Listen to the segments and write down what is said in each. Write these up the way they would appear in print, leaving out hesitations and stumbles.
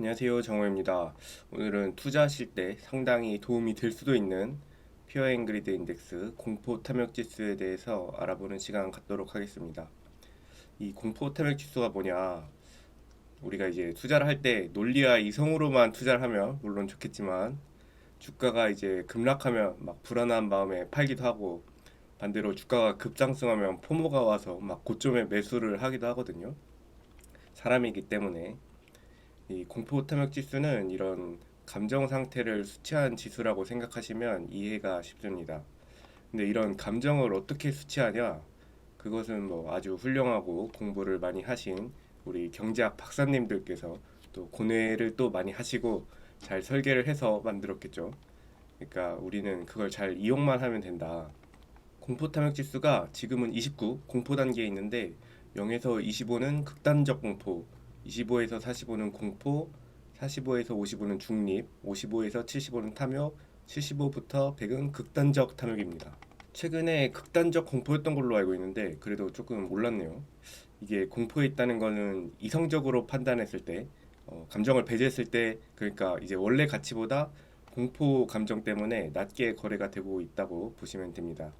안녕하세요, 정호입니다. 오늘은 투자하실 때 상당히 도움이 될 수도 있는 피어 앤 그리드 인덱스 공포 탐욕 지수에 대해서 알아보는 시간 갖도록 하겠습니다. 이 공포 탐욕 지수가 뭐냐? 우리가 이제 투자를 할 때 논리와 이성으로만 투자를 하면 물론 좋겠지만 주가가 이제 급락하면 막 불안한 마음에 팔기도 하고 반대로 주가가 급상승하면 포모가 와서 막 고점에 매수를 하기도 하거든요. 사람이기 때문에 이 공포 탐욕 지수는 이런 감정 상태를 수치한 지수라고 생각하시면 이해가 쉽습니다. 근데 이런 감정을 어떻게 수치하냐? 그것은 뭐 아주 훌륭하고 공부를 많이 하신 우리 경제학 박사님들께서 또 고뇌를 또 많이 하시고 잘 설계를 해서 만들었겠죠. 그러니까 우리는 그걸 잘 이용만 하면 된다. 공포 탐욕 지수가 지금은 29 공포 단계에 있는데 0에서 25는 극단적 공포, 25에서 45는 공포, 45에서 55는 중립, 55에서 75는 탐욕, 75부터 100은 극단적 탐욕입니다. 최근에 극단적 공포였던 걸로 알고 있는데 그래도 조금 몰랐네요. 이게 공포에 있다는 거는 이성적으로 판단했을 때, 감정을 배제했을 때, 그러니까 이제 원래 가치보다 공포 감정 때문에 낮게 거래가 되고 있다고 보시면 됩니다.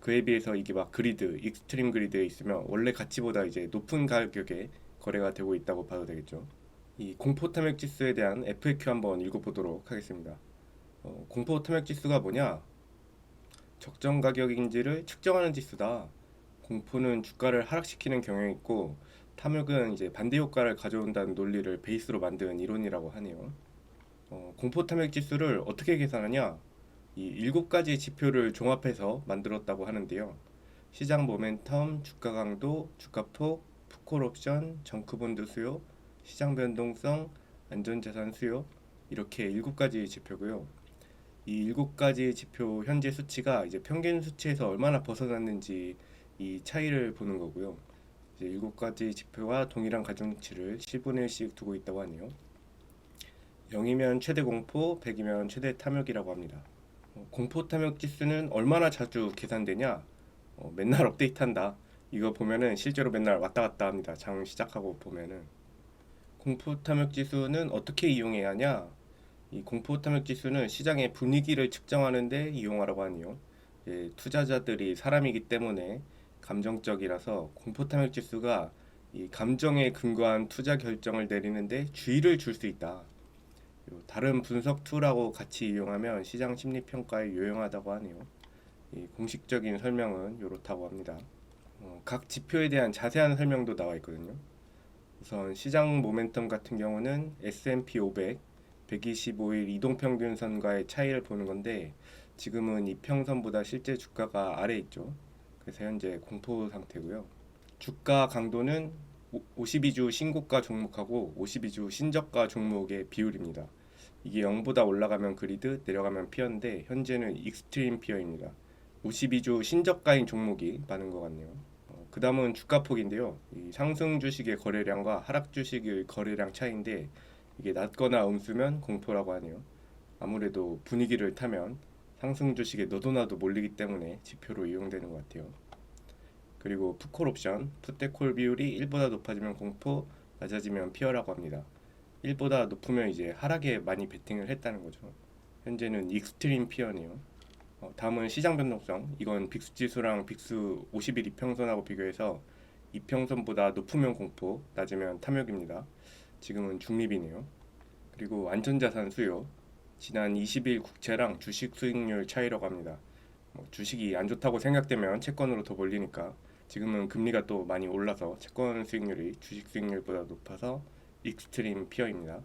그에 비해서 이게 막 그리드, 익스트림 그리드에 있으면 원래 가치보다 이제 높은 가격에 거래가 되고 있다고 봐도 되겠죠. 이 공포 탐욕 지수에 대한 FAQ 한번 읽어보도록 하겠습니다. 공포 탐욕 지수가 뭐냐? 적정 가격인지를 측정하는 지수다. 공포는 주가를 하락시키는 경향이 있고 탐욕은 이제 반대 효과를 가져온다는 논리를 베이스로 만든 이론이라고 하네요. 공포 탐욕 지수를 어떻게 계산하냐? 이 일곱 가지 지표를 종합해서 만들었다고 하는데요. 시장 모멘텀, 주가 강도, 주가폭, 풋콜 옵션, 정크본드 수요, 시장 변동성, 안전자산 수요 이렇게 일곱 가지 지표고요. 이 일곱 가지 지표 현재 수치가 이제 평균 수치에서 얼마나 벗어났는지 이 차이를 보는 거고요. 이제 일곱 가지 지표와 동일한 가중치를 10분의 1씩 두고 있다고 하네요. 0이면 최대 공포, 100이면 최대 탐욕이라고 합니다. 공포 탐욕 지수는 얼마나 자주 계산되냐? 맨날 업데이트한다. 이거 보면은 실제로 맨날 왔다 갔다 합니다. 장 시작하고 보면은 공포 탐욕 지수는 어떻게 이용해야 하냐? 이 공포 탐욕 지수는 시장의 분위기를 측정하는데 이용하라고 하네요. 투자자들이 사람이기 때문에 감정적이라서 공포 탐욕 지수가 이 감정에 근거한 투자 결정을 내리는데 주의를 줄 수 있다. 그리고 다른 분석 툴하고 같이 이용하면 시장 심리 평가에 유용하다고 하네요. 이 공식적인 설명은 이렇다고 합니다. 각 지표에 대한 자세한 설명도 나와 있거든요. 우선 시장 모멘텀 같은 경우는 S&P 500, 125일 이동평균선과의 차이를 보는 건데 지금은 이평선보다 실제 주가가 아래에 있죠. 그래서 현재 공포 상태고요. 주가 강도는 52주 신고가 종목하고 52주 신저가 종목의 비율입니다. 이게 0보다 올라가면 그리드, 내려가면 피어인데 현재는 익스트림 피어입니다. 52주 신저가인 종목이 많은 것 같네요. 그 다음은 주가폭인데요. 이 상승 주식의 거래량과 하락 주식의 거래량 차이인데 이게 낮거나 음수면 공포라고 하네요. 아무래도 분위기를 타면 상승 주식에 너도나도 몰리기 때문에 지표로 이용되는 것 같아요. 그리고 풋콜 옵션, 풋대콜 비율이 1보다 높아지면 공포, 낮아지면 피어라고 합니다. 1보다 높으면 이제 하락에 많이 베팅을 했다는 거죠. 현재는 익스트림 피어네요. 다음은 시장 변동성. 이건 빅스 지수랑 빅스 50일 이평선하고 비교해서 이평선보다 높으면 공포, 낮으면 탐욕입니다. 지금은 중립이네요. 그리고 안전자산 수요. 지난 20일 국채랑 주식 수익률 차이라고 합니다. 주식이 안 좋다고 생각되면 채권으로 더 몰리니까 지금은 금리가 또 많이 올라서 채권 수익률이 주식 수익률보다 높아서 익스트림 피어입니다.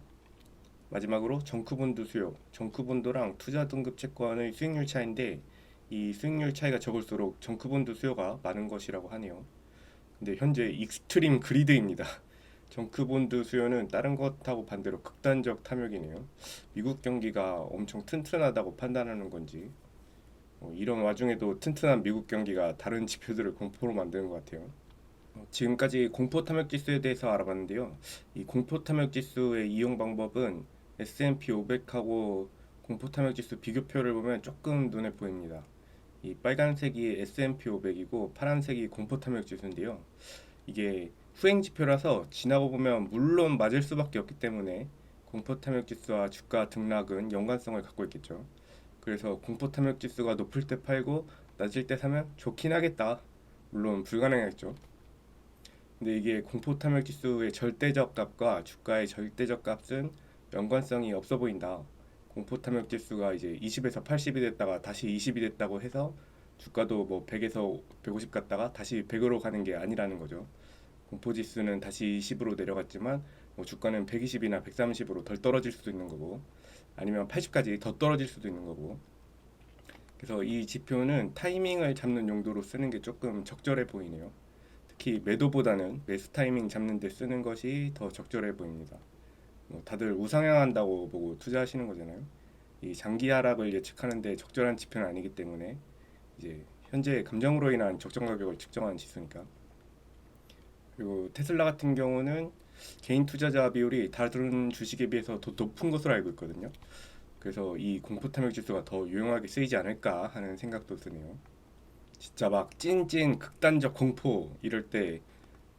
마지막으로 정크본드 수요. 정크본드랑 투자 등급 채권의 수익률 차이인데 이 수익률 차이가 적을수록 정크본드 수요가 많은 것이라고 하네요. 근데 현재 익스트림 그리드입니다. 정크본드 수요는 다른 것하고 반대로 극단적 탐욕이네요. 미국 경기가 엄청 튼튼하다고 판단하는 건지 이런 와중에도 튼튼한 미국 경기가 다른 지표들을 공포로 만드는 것 같아요. 지금까지 공포 탐욕 지수에 대해서 알아봤는데요. 이 공포 탐욕 지수의 이용 방법은 S&P 500하고 공포 탐욕 지수 비교표를 보면 조금 눈에 보입니다. 이 빨간색이 S&P 500이고 파란색이 공포 탐욕 지수인데요. 이게 후행 지표라서 지나고 보면 물론 맞을 수밖에 없기 때문에 공포 탐욕 지수와 주가 등락은 연관성을 갖고 있겠죠. 그래서 공포 탐욕 지수가 높을 때 팔고 낮을 때 사면 좋긴 하겠다. 물론 불가능하겠죠. 근데 이게 공포 탐욕 지수의 절대적 값과 주가의 절대적 값은 연관성이 없어 보인다. 공포 탐욕 지수가 이제 20에서 80이 됐다가 다시 20이 됐다고 해서 주가도 뭐 100에서 150 갔다가 다시 100으로 가는 게 아니라는 거죠. 공포 지수는 다시 20으로 내려갔지만 뭐 주가는 120이나 130으로 덜 떨어질 수도 있는 거고 아니면 80까지 더 떨어질 수도 있는 거고. 그래서 이 지표는 타이밍을 잡는 용도로 쓰는 게 조금 적절해 보이네요. 특히 매도보다는 매수 타이밍 잡는 데 쓰는 것이 더 적절해 보입니다. 뭐 다들 우상향한다고 보고 투자하시는 거잖아요. 이 장기 하락을 예측하는데 적절한 지표는 아니기 때문에 이제 현재 감정으로 인한 적정 가격을 측정하는 지수니까. 그리고 테슬라 같은 경우는 개인 투자자 비율이 다른 주식에 비해서 더 높은 것으로 알고 있거든요. 그래서 이 공포 탐욕 지수가 더 유용하게 쓰이지 않을까 하는 생각도 드네요. 진짜 막 찐찐 극단적 공포 이럴 때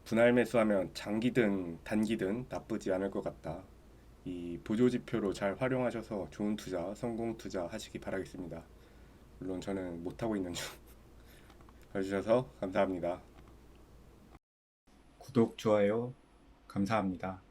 분할 매수하면 장기든 단기든 나쁘지 않을 것 같다. 이 보조 지표로 잘 활용하셔서 좋은 투자, 성공 투자 하시기 바라겠습니다. 물론 저는 못하고 있는 중. 봐주셔서 감사합니다. 구독, 좋아요 감사합니다.